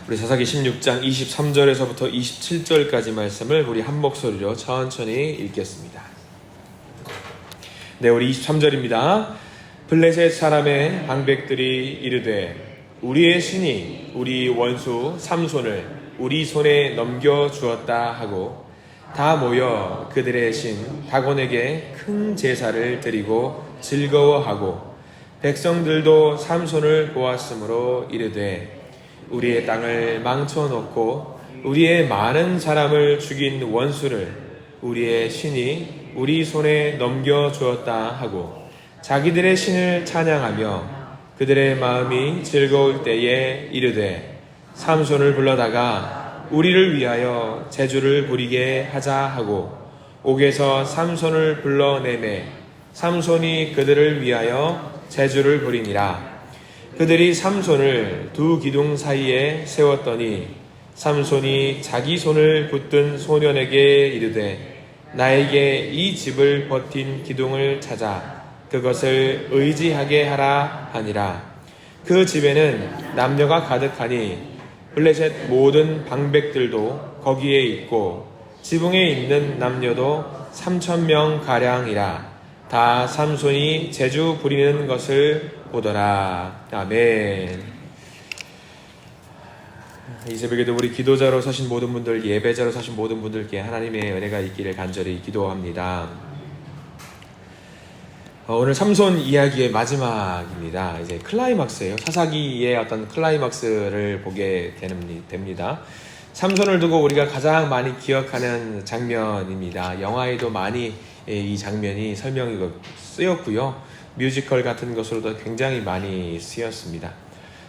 우리 사사기 16장 23절에서부터 27절까지 말씀을 우리 한 목소리로 천천히 읽겠습니다. 네, 우리 23절입니다. 블레셋 사람의 방백들이 이르되 우리의 신이 우리 원수 삼손을 우리 손에 넘겨주었다 하고 다 모여 그들의 신 다곤에게 큰 제사를 드리고 즐거워하고 백성들도 삼손을 보았으므로 이르되 우리의 땅을 망쳐놓고 우리의 많은 사람을 죽인 원수를 우리의 신이 우리 손에 넘겨주었다 하고 자기들의 신을 찬양하며 그들의 마음이 즐거울 때에 이르되 삼손을 불러다가 우리를 위하여 제주를 부리게 하자 하고 옥에서 삼손을 불러내매 삼손이 그들을 위하여 제주를 부리니라. 그들이 삼손을 두 기둥 사이에 세웠더니 삼손이 자기 손을 붙든 소년에게 이르되 나에게 이 집을 버틴 기둥을 찾아 그것을 의지하게 하라 하니라. 그 집에는 남녀가 가득하니 블레셋 모든 방백들도 거기에 있고 지붕에 있는 남녀도 3,000명 가량이라. 다 삼손이 제주 부리는 것을 보더라. 아멘. 이 새벽에도 우리 기도자로 서신 모든 분들, 예배자로 서신 모든 분들께 하나님의 은혜가 있기를 간절히 기도합니다. 오늘 삼손 이야기의 마지막입니다. 이제 클라이막스예요. 사사기의 어떤 클라이막스를 보게 됩니다. 삼손을 두고 우리가 가장 많이 기억하는 장면입니다. 영화에도 많이 이 장면이 설명이 쓰였고요. 뮤지컬 같은 것으로도 굉장히 많이 쓰였습니다.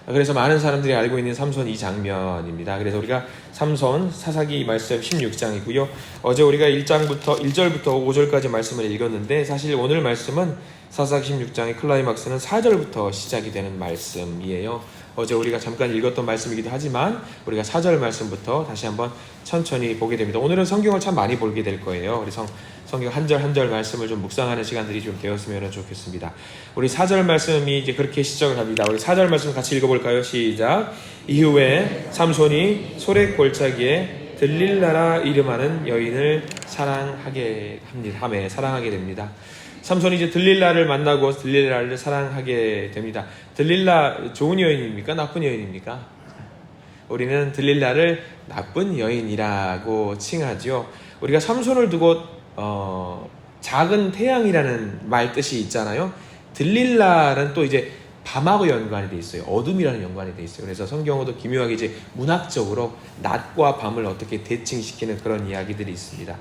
그래서 많은 사람들이 알고 있는 삼손 이 장면입니다. 그래서 우리가 삼손 사사기 말씀 16장이고요. 어제 우리가 1절부터 5절까지 말씀을 읽었는데 사실 오늘 말씀은 사사기 16장의 클라이막스는 4절부터 시작이 되는 말씀이에요. 어제 우리가 잠깐 읽었던 말씀이기도 하지만 우리가 4절 말씀부터 다시 한번 천천히 보게 됩니다. 오늘은 성경을 참 많이 보게 될 거예요. 그래서 성경 한 절 한 절 말씀을 좀 묵상하는 시간들이 좀 되었으면 좋겠습니다. 우리 4절 말씀이 이제 그렇게 시작을 합니다. 우리 4절 말씀 같이 읽어볼까요? 시작. 이후에 삼손이 소렉 골짜기에 들릴라라 이름하는 여인을 사랑하게 됩니다. 삼손이 이제 들릴라를 만나고 들릴라를 사랑하게 됩니다. 들릴라 좋은 여인입니까? 나쁜 여인입니까? 우리는 들릴라를 나쁜 여인이라고 칭하죠. 우리가 삼손을 두고 작은 태양이라는 말 뜻이 있잖아요. 들릴라는 또 이제 밤하고 연관이 돼 있어요. 어둠이라는 연관이 돼 있어요. 그래서 성경어도 기묘하게 이제 문학적으로 낮과 밤을 어떻게 대칭시키는 그런 이야기들이 있습니다.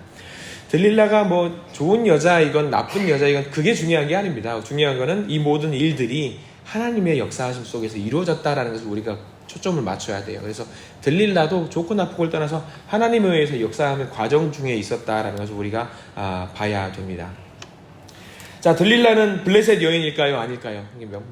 들릴라가 뭐 좋은 여자이건 나쁜 여자이건 그게 중요한 게 아닙니다. 중요한 거는 이 모든 일들이 하나님의 역사하심 속에서 이루어졌다라는 것을 우리가 초점을 맞춰야 돼요. 그래서 들릴라도 좋고 나쁘고를 떠나서 하나님에 의해서 역사하는 과정 중에 있었다라는 것을 우리가 봐야 됩니다. 자, 들릴라는 블레셋 여인일까요? 아닐까요?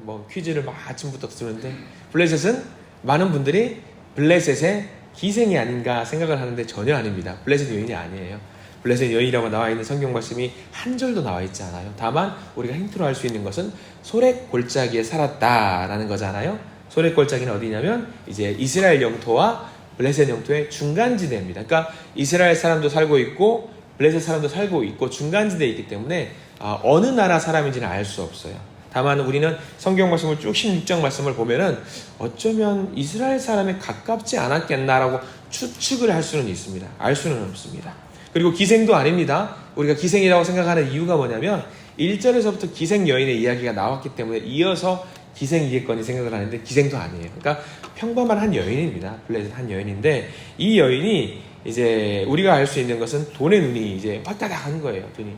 뭐 퀴즈를 막 아침부터 쓰는데 블레셋은 많은 분들이 블레셋의 기생이 아닌가 생각을 하는데 전혀 아닙니다. 블레셋 여인이 아니에요. 블레셋 여인이라고 나와 있는 성경 말씀이 한 절도 나와 있지 않아요. 다만 우리가 힌트로 할 수 있는 것은 소렉 골짜기에 살았다라는 거잖아요. 소렉 골짜기는 어디냐면 이제 이스라엘 영토와 블레셋 영토의 중간지대입니다. 그러니까 이스라엘 사람도 살고 있고 블레셋 사람도 살고 있고 중간지대에 있기 때문에 어느 나라 사람인지는 알 수 없어요. 다만 우리는 성경 말씀을 쭉 16장 말씀을 보면은 어쩌면 이스라엘 사람에 가깝지 않았겠나라고 추측을 할 수는 있습니다. 알 수는 없습니다. 그리고 기생도 아닙니다. 우리가 기생이라고 생각하는 이유가 뭐냐면 1절에서부터 기생 여인의 이야기가 나왔기 때문에 이어서 기생이겠거니 생각을 하는데 기생도 아니에요. 그러니까 평범한 한 여인입니다. 블레셋 한 여인인데 이 여인이 이제 우리가 알 수 있는 것은 돈의 눈이 이제 확다닥 한 거예요. 돈이.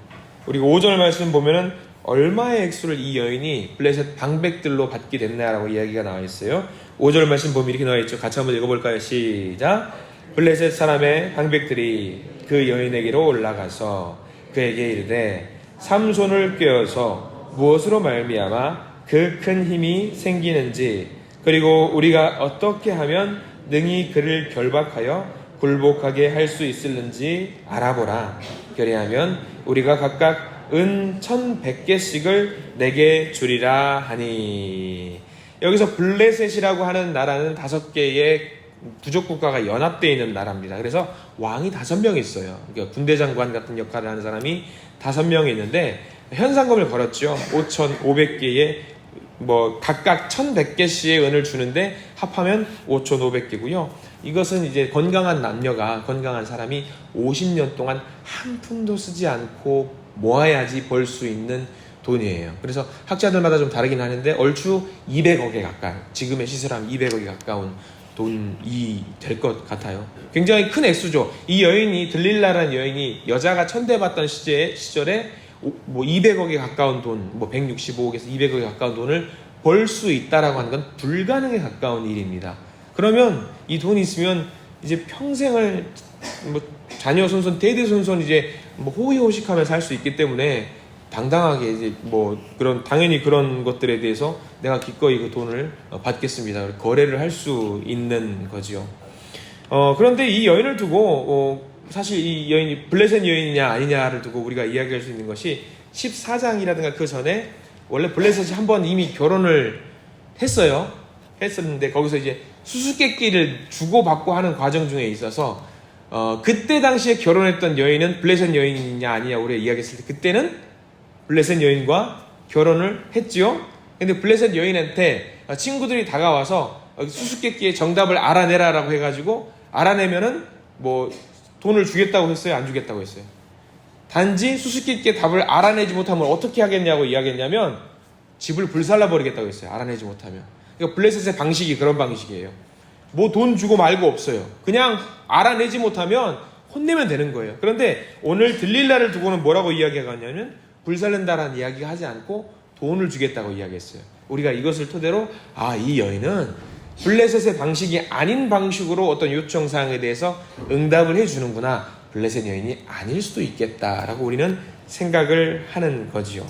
우리가 5절 말씀 보면은 얼마의 액수를 이 여인이 블레셋 방백들로 받게 됐나라고 이야기가 나와 있어요. 5절 말씀 보면 이렇게 나와 있죠. 같이 한번 읽어볼까요? 시작. 블레셋 사람의 방백들이 그 여인에게로 올라가서 그에게 이르되 삼손을 꿰어서 무엇으로 말미암아 그 큰 힘이 생기는지 그리고 우리가 어떻게 하면 능히 그를 결박하여 굴복하게 할 수 있을는지 알아보라. 그리하면 우리가 각각 은 1,100개씩을 내게 주리라 하니. 여기서 블레셋이라고 하는 나라는 5개의 부족 국가가 연합되어 있는 나라입니다. 그래서 왕이 5명 있어요. 그러니까 군대 장관 같은 역할을 하는 사람이 5명이 있는데 현상금을 걸었죠. 5,500개의 뭐 각각 1,100개씩의 은을 주는데 합하면 5,500개고요. 이것은 이제 건강한 남녀가, 건강한 사람이 50년 동안 한 푼도 쓰지 않고 모아야지 벌 수 있는 돈이에요. 그래서 학자들마다 좀 다르긴 하는데 얼추 200억에 가까운, 지금의 시세로 하면 200억에 가까운 돈이 될 것 같아요. 굉장히 큰 액수죠. 이 여인이, 들릴라라는 여인이 여자가 천대받던 시절에 뭐 200억에 가까운 돈, 뭐 165억에서 200억에 가까운 돈을 벌 수 있다라고 하는 건 불가능에 가까운 일입니다. 그러면 이 돈이 있으면 이제 평생을 뭐 자녀 손손 대대손손 이제 뭐 호의호식하며 살 수 있기 때문에 당당하게 이제 뭐 그런, 당연히 그런 것들에 대해서 내가 기꺼이 그 돈을 받겠습니다. 거래를 할 수 있는 거지요. 그런데 이 여인을 두고 사실 이 여인이 블레셋 여인이냐 아니냐를 두고 우리가 이야기할 수 있는 것이 14장이라든가 그 전에 원래 블레셋이 한번 이미 결혼을 했었는데 거기서 이제 수수께끼를 주고받고 하는 과정 중에 있어서 그때 당시에 결혼했던 여인은 블레셋 여인이냐 아니냐 우리가 이야기했을 때 그때는 블레셋 여인과 결혼을 했지요. 근데 블레셋 여인한테 친구들이 다가와서 수수께끼의 정답을 알아내라라고 해가지고 알아내면은 뭐 돈을 주겠다고 했어요? 안 주겠다고 했어요? 단지 수수께끼의 답을 알아내지 못하면 어떻게 하겠냐고 이야기했냐면 집을 불살라버리겠다고 했어요. 알아내지 못하면. 그러니까 블레셋의 방식이 그런 방식이에요. 뭐 돈 주고 말고 없어요. 그냥 알아내지 못하면 혼내면 되는 거예요. 그런데 오늘 들릴라를 두고는 뭐라고 이야기하냐면 불살른다라는 이야기가 하지 않고 돈을 주겠다고 이야기했어요. 우리가 이것을 토대로 이 여인은 블레셋의 방식이 아닌 방식으로 어떤 요청사항에 대해서 응답을 해주는구나. 블레셋 여인이 아닐 수도 있겠다라고 우리는 생각을 하는 거지요.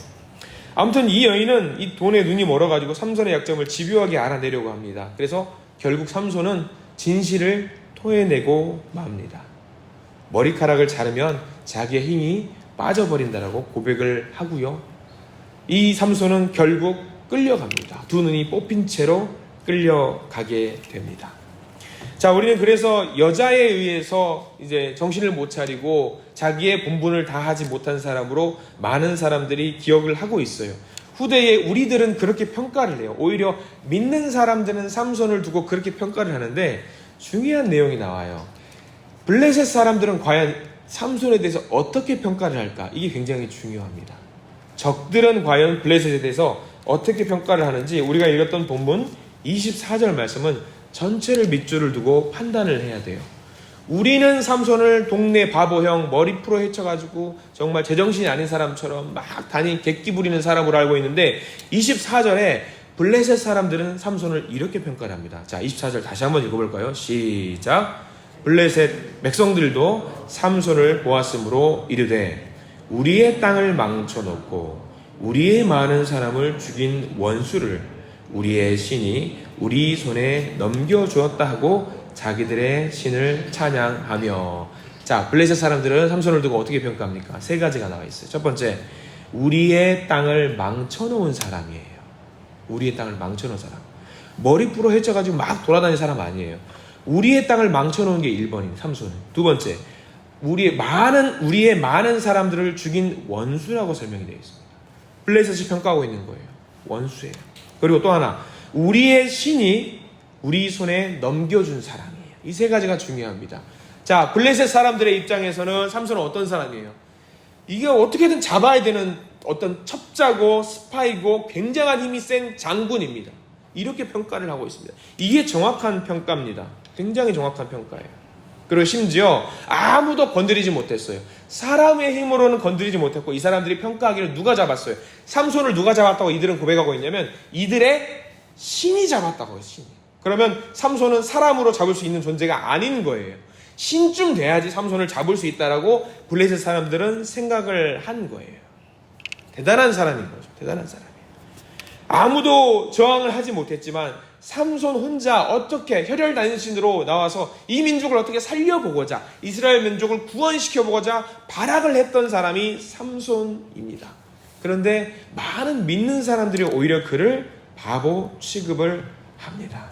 아무튼 이 여인은 이 돈에 눈이 멀어가지고 삼손의 약점을 집요하게 알아내려고 합니다. 그래서 결국 삼손은 진실을 토해내고 맙니다. 머리카락을 자르면 자기의 힘이 빠져버린다라고 고백을 하고요. 이 삼손은 결국 끌려갑니다. 두 눈이 뽑힌 채로 끌려가게 됩니다. 자, 우리는 그래서 여자에 의해서 이제 정신을 못 차리고 자기의 본분을 다하지 못한 사람으로 많은 사람들이 기억을 하고 있어요. 후대에 우리들은 그렇게 평가를 해요. 오히려 믿는 사람들은 삼손을 두고 그렇게 평가를 하는데 중요한 내용이 나와요. 블레셋 사람들은 과연 삼손에 대해서 어떻게 평가를 할까? 이게 굉장히 중요합니다. 적들은 과연 블레셋에 대해서 어떻게 평가를 하는지 우리가 읽었던 본문 24절 말씀은 전체를 밑줄을 두고 판단을 해야 돼요. 우리는 삼손을 동네 바보형 머리 풀어 헤쳐가지고 정말 제정신이 아닌 사람처럼 막 객기 부리는 사람으로 알고 있는데 24절에 블레셋 사람들은 삼손을 이렇게 평가를 합니다. 자, 24절 다시 한번 읽어볼까요? 시작. 블레셋 백성들도 삼손을 보았으므로 이르되 우리의 땅을 망쳐놓고 우리의 많은 사람을 죽인 원수를 우리의 신이 우리 손에 넘겨주었다 하고 자기들의 신을 찬양하며. 자, 블레셋 사람들은 삼손을 두고 어떻게 평가합니까? 3가지가 나와 있어요. 첫 번째, 우리의 땅을 망쳐놓은 사람이에요. 우리의 땅을 망쳐놓은 사람. 머리 풀어 헤쳐가지고 막 돌아다니는 사람 아니에요. 우리의 땅을 망쳐놓은 게 1번인 삼손은. 두 번째, 우리의 많은 사람들을 죽인 원수라고 설명이 되어 있습니다. 블레셋이 평가하고 있는 거예요. 원수예요. 그리고 또 하나, 우리의 신이 우리 손에 넘겨준 사람이에요. 이 3가지가 중요합니다. 자, 블레셋 사람들의 입장에서는 삼손은 어떤 사람이에요? 이게 어떻게든 잡아야 되는 어떤 첩자고 스파이고 굉장한 힘이 센 장군입니다. 이렇게 평가를 하고 있습니다. 이게 정확한 평가입니다. 굉장히 정확한 평가예요. 그리고 심지어 아무도 건드리지 못했어요. 사람의 힘으로는 건드리지 못했고 이 사람들이 평가하기를 누가 잡았어요? 삼손을 누가 잡았다고 이들은 고백하고 있냐면 이들의 신이 잡았다고 해요. 신이. 그러면 삼손은 사람으로 잡을 수 있는 존재가 아닌 거예요. 신쯤 돼야지 삼손을 잡을 수 있다라고 블레셋 사람들은 생각을 한 거예요. 대단한 사람인 거죠. 대단한 사람이에요. 아무도 저항을 하지 못했지만 삼손 혼자 어떻게 혈혈단신으로 나와서 이 민족을 어떻게 살려보고자 이스라엘 민족을 구원시켜보고자 발악을 했던 사람이 삼손입니다. 그런데 많은 믿는 사람들이 오히려 그를 바보 취급을 합니다.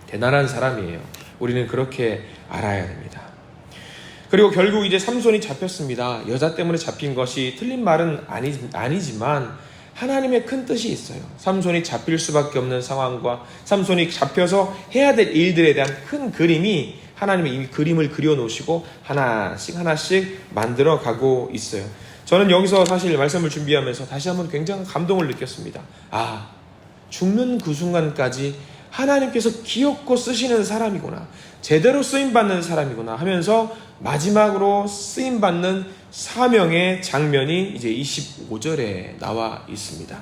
대단한 사람이에요. 우리는 그렇게 알아야 됩니다. 그리고 결국 이제 삼손이 잡혔습니다. 여자 때문에 잡힌 것이 틀린 말은 아니지만 하나님의 큰 뜻이 있어요. 삼손이 잡힐 수밖에 없는 상황과 삼손이 잡혀서 해야 될 일들에 대한 큰 그림이 하나님이 이미 그림을 그려놓으시고 하나씩 만들어 가고 있어요. 저는 여기서 사실 말씀을 준비하면서 다시 한번 굉장한 감동을 느꼈습니다. 죽는 그 순간까지 하나님께서 기억고 쓰시는 사람이구나, 제대로 쓰임받는 사람이구나 하면서 마지막으로 쓰임받는 사명의 장면이 이제 25절에 나와 있습니다.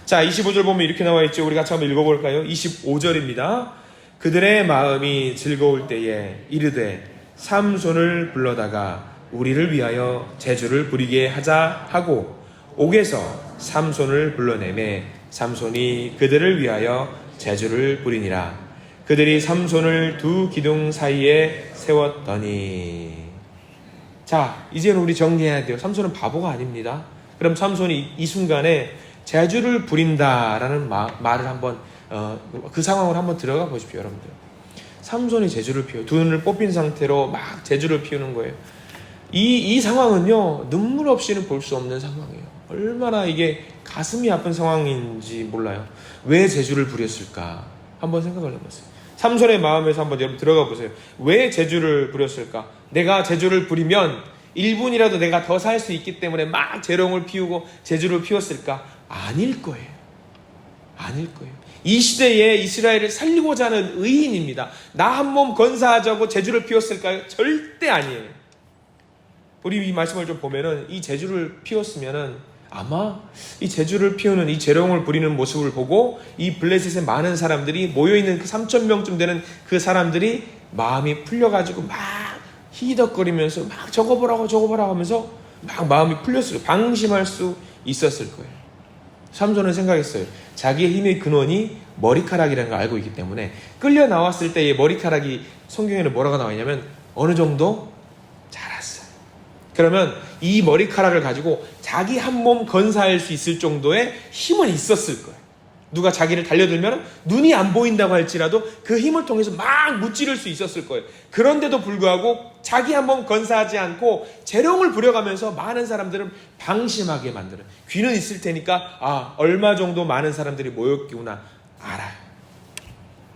자, 25절 보면 이렇게 나와 있죠. 우리 같이 한번 읽어볼까요? 25절입니다. 그들의 마음이 즐거울 때에 이르되 삼손을 불러다가 우리를 위하여 제주를 부리게 하자 하고 옥에서 삼손을 불러내매 삼손이 그들을 위하여 제주를 부리니라. 그들이 삼손을 두 기둥 사이에 세웠더니. 자, 이제는 우리 정리해야 돼요. 삼손은 바보가 아닙니다. 그럼 삼손이 이 순간에 제주를 부린다라는 말을 한번 그 상황으로 한번 들어가 보십시오, 여러분들. 삼손이 제주를 피워 두 눈을 뽑힌 상태로 막 제주를 피우는 거예요. 이 상황은요, 눈물 없이는 볼 수 없는 상황이에요. 얼마나 이게 가슴이 아픈 상황인지 몰라요. 왜 제주를 부렸을까? 한번 생각을 해보세요. 삼손의 마음에서 한번 여러분 들어가 보세요. 왜 제주를 부렸을까? 내가 제주를 부리면 1분이라도 내가 더 살 수 있기 때문에 막 재롱을 피우고 제주를 피웠을까? 아닐 거예요. 아닐 거예요. 이 시대에 이스라엘을 살리고자 하는 의인입니다. 나 한 몸 건사하자고 제주를 피웠을까요? 절대 아니에요. 우리 이 말씀을 좀 보면은 이 제주를 피웠으면은 아마 이 제주를 피우는 이 재롱을 부리는 모습을 보고 이 블레셋의 많은 사람들이 모여있는 그 3,000명쯤 되는 그 사람들이 마음이 풀려가지고 막 히덕거리면서 막 저거 보라고 하면서 막 마음이 풀렸을 거예요. 방심할 수 있었을 거예요. 삼손은 생각했어요. 자기의 힘의 근원이 머리카락이라는 걸 알고 있기 때문에 끌려 나왔을 때의 머리카락이 성경에는 뭐라고 나와 있냐면 어느 정도 자랐어요. 그러면 이 머리카락을 가지고 자기 한 몸 건사할 수 있을 정도의 힘은 있었을 거예요. 누가 자기를 달려들면 눈이 안 보인다고 할지라도 그 힘을 통해서 막 무찌를 수 있었을 거예요. 그런데도 불구하고 자기 한 몸 건사하지 않고 재롱을 부려가면서 많은 사람들은 방심하게 만드는, 귀는 있을 테니까 얼마 정도 많은 사람들이 모였구나 알아요.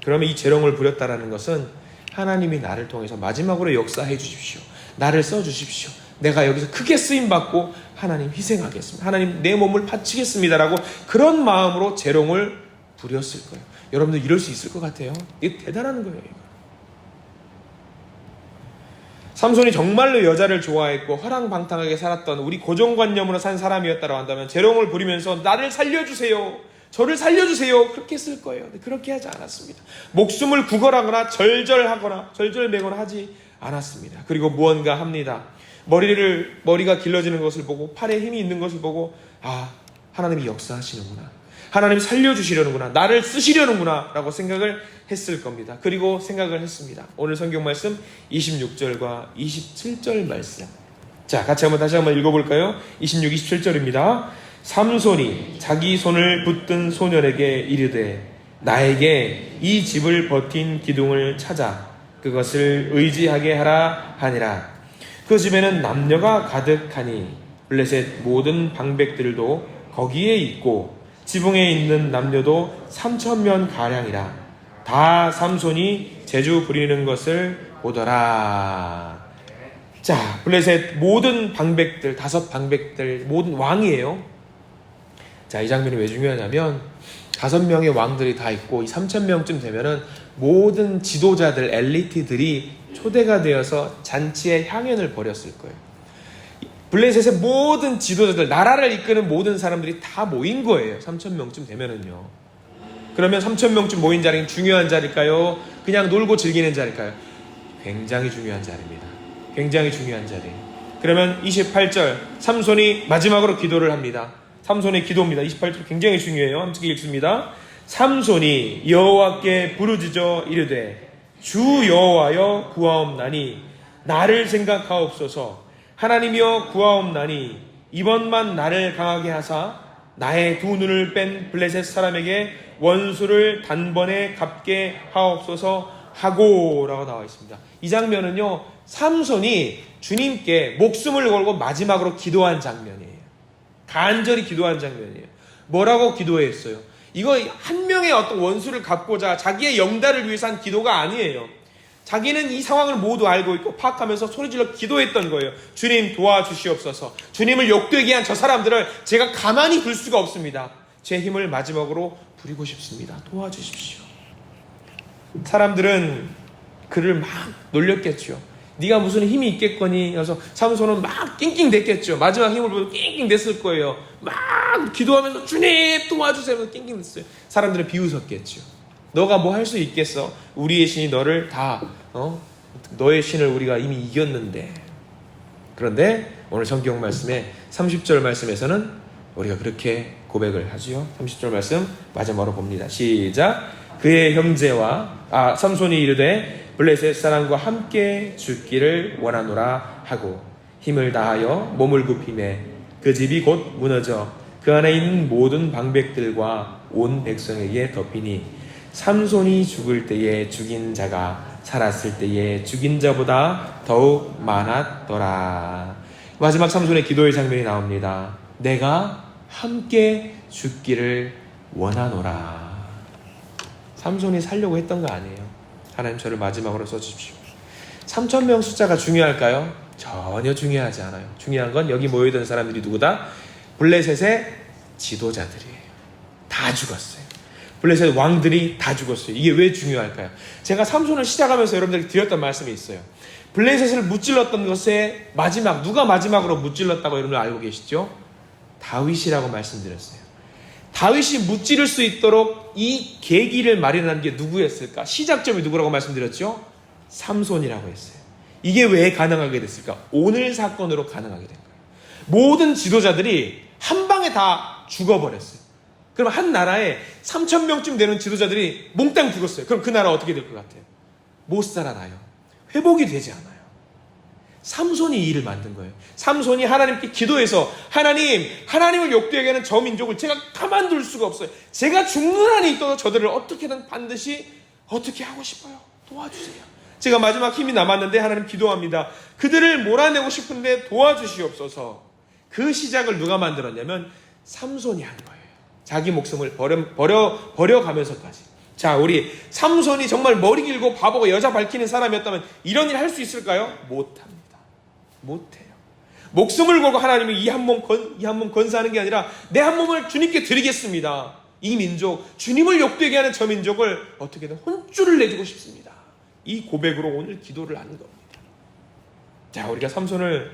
그러면 이 재롱을 부렸다라는 것은 하나님이 나를 통해서 마지막으로 역사해 주십시오, 나를 써 주십시오, 내가 여기서 크게 쓰임받고 하나님 희생하겠습니다, 하나님 내 몸을 바치겠습니다라고 그런 마음으로 재롱을 부렸을 거예요. 여러분들 이럴 수 있을 것 같아요. 이게 대단한 거예요. 이거. 삼손이 정말로 여자를 좋아했고 허랑방탕하게 살았던 우리 고정관념으로 산 사람이었다고 한다면 재롱을 부리면서 나를 살려주세요, 저를 살려주세요 그렇게 했을 거예요. 근데 그렇게 하지 않았습니다. 목숨을 구걸하거나 절절매거나 하지 않았습니다. 그리고 무언가 합니다. 머리가 길러지는 것을 보고 팔에 힘이 있는 것을 보고 하나님이 역사하시는구나, 하나님 살려주시려는구나, 나를 쓰시려는구나 라고 생각을 했을 겁니다. 그리고 생각을 했습니다. 오늘 성경 말씀 26절과 27절 말씀, 자 같이 다시 한번 읽어볼까요? 26, 27절입니다. 삼손이 자기 손을 붙든 소년에게 이르되 나에게 이 집을 버틴 기둥을 찾아 그것을 의지하게 하라 하니라. 그 집에는 남녀가 가득하니 블레셋 모든 방백들도 거기에 있고 지붕에 있는 남녀도 3,000명 가량이라. 다 삼손이 제주 부리는 것을 보더라. 자, 블레셋 모든 방백들, 5 방백들, 모든 왕이에요. 자, 이 장면이 왜 중요하냐면 5명의 왕들이 다 있고 이 3,000명쯤 되면은 모든 지도자들, 엘리트들이 초대가 되어서 잔치의 향연을 벌였을 거예요. 블레셋의 모든 지도자들, 나라를 이끄는 모든 사람들이 다 모인 거예요. 3,000명쯤 되면은요. 그러면 3,000명쯤 모인 자리는 중요한 자리일까요? 그냥 놀고 즐기는 자리일까요? 굉장히 중요한 자리입니다. 굉장히 중요한 자리. 그러면 28절, 삼손이 마지막으로 기도를 합니다. 삼손의 기도입니다. 28절 굉장히 중요해요. 함께 읽습니다. 삼손이 여호와께 부르짖어 이르되 주 여호와여 구하옵나니 나를 생각하옵소서. 하나님이여 구하옵나니 이번만 나를 강하게 하사 나의 두 눈을 뺀 블레셋 사람에게 원수를 단번에 갚게 하옵소서 하고 라고 나와 있습니다. 이 장면은요, 삼손이 주님께 목숨을 걸고 마지막으로 기도한 장면이에요. 간절히 기도한 장면이에요. 뭐라고 기도했어요? 이거 한 명의 어떤 원수를 갚고자 자기의 영달을 위해서 한 기도가 아니에요. 자기는 이 상황을 모두 알고 있고 파악하면서 소리질러 기도했던 거예요. 주님 도와주시옵소서. 주님을 욕되게 한 저 사람들을 제가 가만히 둘 수가 없습니다. 제 힘을 마지막으로 부리고 싶습니다. 도와주십시오. 사람들은 그를 막 놀렸겠죠. 네가 무슨 힘이 있겠거니. 그래서 삼손은 막 낑낑댔겠죠. 마지막 힘을 보고 낑낑댔을 거예요. 막 기도하면서 주님 도와주세요 하면서 낑낑댔어요. 사람들은 비웃었겠죠. 너가 뭐 할 수 있겠어? 우리의 신이 너를 다 너의 신을 우리가 이미 이겼는데. 그런데 오늘 성경 말씀에 30절 말씀에서는 우리가 그렇게 고백을 하지요. 30절 말씀 마지막으로 봅니다. 시작. 그의 형제와 삼손이 이르되 블레셋 사람과 함께 죽기를 원하노라 하고 힘을 다하여 몸을 굽히매 그 집이 곧 무너져 그 안에 있는 모든 방백들과 온 백성에게 덮이니 삼손이 죽을 때에 죽인 자가 살았을 때에 죽인 자보다 더욱 많았더라. 마지막 삼손의 기도의 장면이 나옵니다. 내가 함께 죽기를 원하노라. 삼손이 살려고 했던 거 아니에요. 하나님 저를 마지막으로 써주십시오. 3,000명 숫자가 중요할까요? 전혀 중요하지 않아요. 중요한 건 여기 모여있던 사람들이 누구다? 블레셋의 지도자들이에요. 다 죽었어요. 블레셋 왕들이 다 죽었어요. 이게 왜 중요할까요? 제가 삼손을 시작하면서 여러분들에게 드렸던 말씀이 있어요. 블레셋을 무찔렀던 것의 마지막, 누가 마지막으로 무찔렀다고 여러분들 알고 계시죠? 다윗이라고 말씀드렸어요. 다윗이 무찌를 수 있도록 이 계기를 마련한 게 누구였을까? 시작점이 누구라고 말씀드렸죠? 삼손이라고 했어요. 이게 왜 가능하게 됐을까? 오늘 사건으로 가능하게 된 거예요. 모든 지도자들이 한 방에 다 죽어버렸어요. 그럼 한 나라에 3,000명쯤 되는 지도자들이 몽땅 죽었어요. 그럼 그 나라 어떻게 될 것 같아요? 못 살아나요. 회복이 되지 않아요. 삼손이 이 일을 만든 거예요. 삼손이 하나님께 기도해서 하나님을 욕되게 하는 저 민족을 제가 가만둘 수가 없어요. 제가 죽는 한이 있더라도 저들을 어떻게든 반드시 어떻게 하고 싶어요. 도와주세요. 제가 마지막 힘이 남았는데 하나님 기도합니다. 그들을 몰아내고 싶은데 도와주시옵소서. 그 시작을 누가 만들었냐면 삼손이 한 거예요. 자기 목숨을 버려가면서까지. 자, 우리 삼손이 정말 머리 길고 바보가 여자 밝히는 사람이었다면 이런 일 할 수 있을까요? 못합니다. 못해요. 목숨을 걸고 하나님이 이 한 몸 건사하는 게 아니라 내 한 몸을 주님께 드리겠습니다. 이 민족, 주님을 욕되게 하는 저 민족을 어떻게든 혼쭐을 내주고 싶습니다. 이 고백으로 오늘 기도를 하는 겁니다. 자, 우리가 삼손을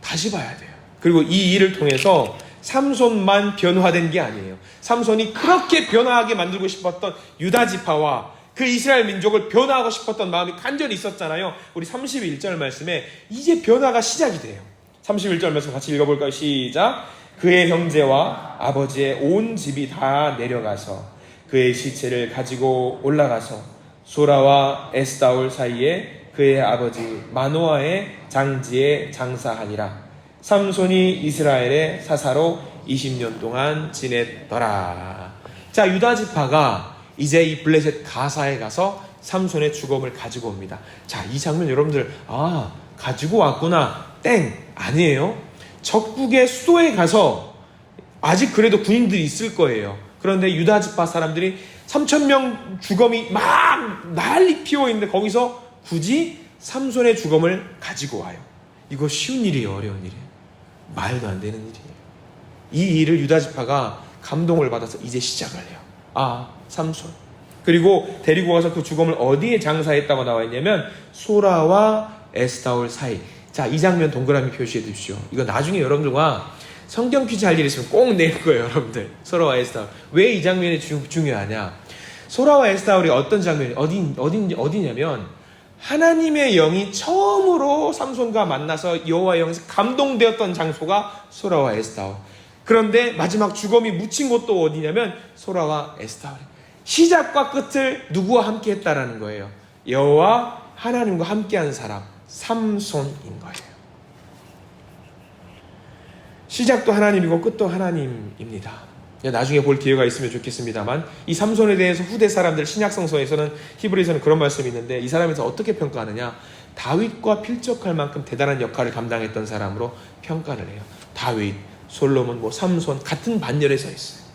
다시 봐야 돼요. 그리고 이 일을 통해서 삼손만 변화된 게 아니에요. 삼손이 그렇게 변화하게 만들고 싶었던 유다 지파와 그 이스라엘 민족을 변화하고 싶었던 마음이 간절히 있었잖아요. 우리 31절 말씀에 이제 변화가 시작이 돼요. 31절 말씀 같이 읽어볼까요? 시작. 그의 형제와 아버지의 온 집이 다 내려가서 그의 시체를 가지고 올라가서 소라와 에스다올 사이에 그의 아버지 마노아의 장지에 장사하니라. 삼손이 이스라엘의 사사로 20년 동안 지냈더라. 자, 유다 지파가 이제 이 블레셋 가사에 가서 삼손의 죽음을 가지고 옵니다. 자, 이 장면 여러분들 가지고 왔구나. 땡! 아니에요. 적국의 수도에 가서 아직 그래도 군인들이 있을 거예요. 그런데 유다 지파 사람들이 3,000명 죽음이 막 난리 피워 있는데 거기서 굳이 삼손의 죽음을 가지고 와요. 이거 쉬운 일이에요? 어려운 일이에요? 말도 안 되는 일이에요. 이 일을 유다 지파가 감동을 받아서 이제 시작을 해요. 삼손. 그리고 데리고 가서 그 죽음을 어디에 장사했다고 나와 있냐면 소라와 에스다올 사이. 자, 이 장면 동그라미 표시해 주십시오. 이거 나중에 여러분들과 성경 퀴즈 할 일 있으면 꼭 낼 거예요, 여러분들. 소라와 에스다올. 왜 이 장면이 중요하냐? 소라와 에스다올이 어떤 장면이 어디냐면 하나님의 영이 처음으로 삼손과 만나서 여호와의 영에서 감동되었던 장소가 소라와 에스다올. 그런데 마지막 죽음이 묻힌 곳도 어디냐면 소라와 에스다올. 시작과 끝을 누구와 함께 했다라는 거예요. 여호와 하나님과 함께한 사람 삼손인 거예요. 시작도 하나님이고 끝도 하나님입니다. 나중에 볼 기회가 있으면 좋겠습니다만 이 삼손에 대해서 후대 사람들 신약 성서에서는 히브리서는 그런 말씀이 있는데 이 사람에서 어떻게 평가하느냐, 다윗과 필적할 만큼 대단한 역할을 감당했던 사람으로 평가를 해요. 다윗, 솔로몬, 삼손 같은 반열에 서 있어요.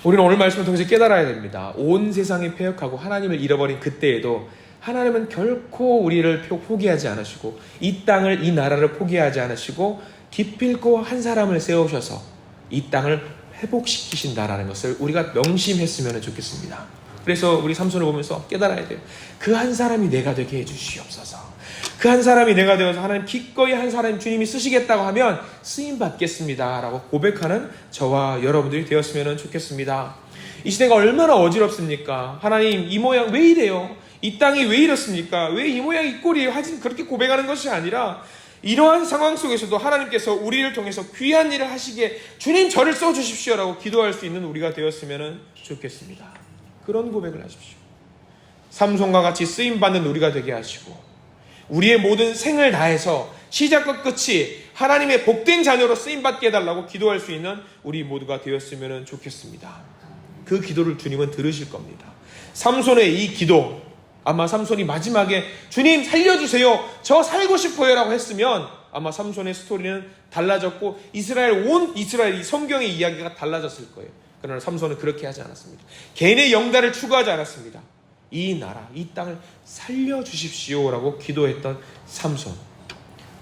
우리는 오늘 말씀을 통해서 깨달아야 됩니다. 온 세상이 패역하고 하나님을 잃어버린 그때에도 하나님은 결코 우리를 포기하지 않으시고 이 땅을, 이 나라를 포기하지 않으시고 기필코 한 사람을 세우셔서 이 땅을 회복시키신다라는 것을 우리가 명심했으면 좋겠습니다. 그래서 우리 삼손을 보면서 깨달아야 돼요. 그 한 사람이 내가 되게 해주시옵소서. 그 한 사람이 내가 되어서 하나님 기꺼이 한 사람 주님이 쓰시겠다고 하면 쓰임 받겠습니다 라고 고백하는 저와 여러분들이 되었으면 좋겠습니다. 이 시대가 얼마나 어지럽습니까? 하나님, 이 모양 왜 이래요? 이 땅이 왜 이렇습니까? 왜 이 모양 이 꼴이에요? 하지 그렇게 고백하는 것이 아니라 이러한 상황 속에서도 하나님께서 우리를 통해서 귀한 일을 하시기에 주님 저를 써주십시오라고 기도할 수 있는 우리가 되었으면 좋겠습니다. 그런 고백을 하십시오. 삼손과 같이 쓰임받는 우리가 되게 하시고 우리의 모든 생을 다해서 시작과 끝이 하나님의 복된 자녀로 쓰임받게 해달라고 기도할 수 있는 우리 모두가 되었으면 좋겠습니다. 그 기도를 주님은 들으실 겁니다. 삼손의 이 기도, 아마 삼손이 마지막에 주님 살려주세요, 저 살고 싶어요 라고 했으면 아마 삼손의 스토리는 달라졌고 온 이스라엘 이 성경의 이야기가 달라졌을 거예요. 그러나 삼손은 그렇게 하지 않았습니다. 개인의 영달을 추구하지 않았습니다. 이 나라, 이 땅을 살려주십시오 라고 기도했던 삼손,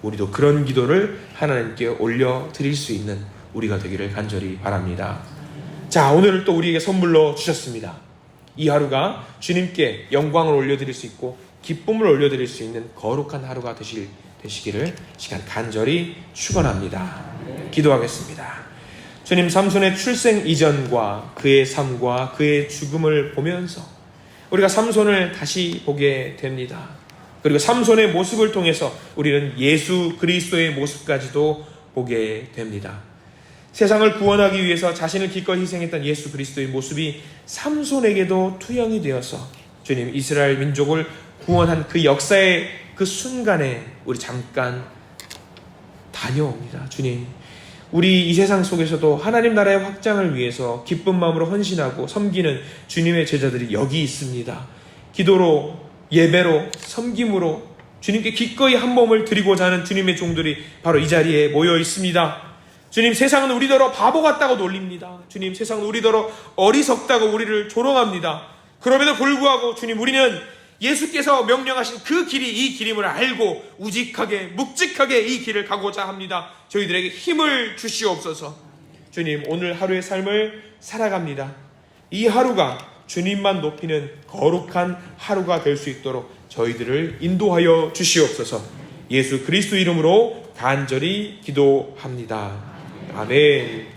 우리도 그런 기도를 하나님께 올려드릴 수 있는 우리가 되기를 간절히 바랍니다. 자, 오늘 또 우리에게 선물로 주셨습니다. 이 하루가 주님께 영광을 올려드릴 수 있고 기쁨을 올려드릴 수 있는 거룩한 하루가 되시기를 시간 간절히 축원합니다. 기도하겠습니다. 주님, 삼손의 출생 이전과 그의 삶과 그의 죽음을 보면서 우리가 삼손을 다시 보게 됩니다. 그리고 삼손의 모습을 통해서 우리는 예수 그리스도의 모습까지도 보게 됩니다. 세상을 구원하기 위해서 자신을 기꺼이 희생했던 예수 그리스도의 모습이 삼손에게도 투영이 되어서 주님, 이스라엘 민족을 구원한 그 역사의 그 순간에 우리 잠깐 다녀옵니다. 주님, 우리 이 세상 속에서도 하나님 나라의 확장을 위해서 기쁜 마음으로 헌신하고 섬기는 주님의 제자들이 여기 있습니다. 기도로, 예배로, 섬김으로 주님께 기꺼이 한 몸을 드리고자 하는 주님의 종들이 바로 이 자리에 모여 있습니다. 주님, 세상은 우리더러 바보 같다고 놀립니다. 주님, 세상은 우리더러 어리석다고 우리를 조롱합니다. 그럼에도 불구하고 주님, 우리는 예수께서 명령하신 그 길이 이 길임을 알고 우직하게 묵직하게 이 길을 가고자 합니다. 저희들에게 힘을 주시옵소서. 주님, 오늘 하루의 삶을 살아갑니다. 이 하루가 주님만 높이는 거룩한 하루가 될 수 있도록 저희들을 인도하여 주시옵소서. 예수 그리스도 이름으로 간절히 기도합니다. 아멘.